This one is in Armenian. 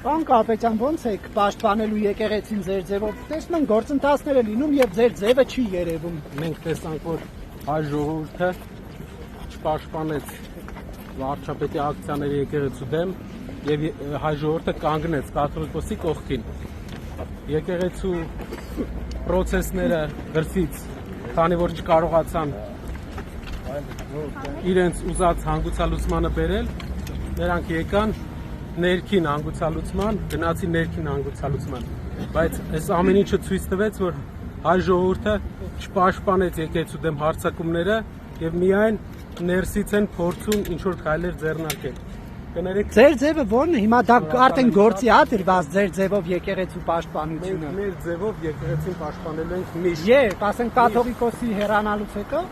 Պարոն Կարապետյան, ո՞նց եք պաշտպանելու եկեղեցին ձեր ձևով։ Տեսնում եմ գործընթացներ են լինում եւ ձեր ձևը չի երևում։ Մենք տեսանք, որ հայ ժողովուրդը չպաշտպանեց վարչապետի ակցիաների եկեղեցու դեմ եւ հայ ժողովուրդը կանգնեց կաթողիկոսի կողքին։ Եկեղեցու պրոցեսները դրսից, քանի որ չկարողացան իրենց ուզած հանգուցալուծմանը բերել, նրանք եկան ներքին հանգուցալուծման, գնացի ներքին հանգուցալուծման, բայց այս ամեն ինչը ցույց տվեց, որ հայ ժողովուրդը չպաշտպանեց եկեղեցու դեմ հարձակումները եւ միայն ներսից են փորձում ինչ որ քայլեր ձեռնարկել։ Ձեր ձևը ո՞րն է։ Հիմա դա արդեն գործի է դրված ձեր ձևով եկեղեցու պաշտպանությունը։ Մեր ձևով եկեղեցին պաշտպանելու ենք միշտ։ Երբ, ասենք կաթողիկոսի հեռանալուց հետո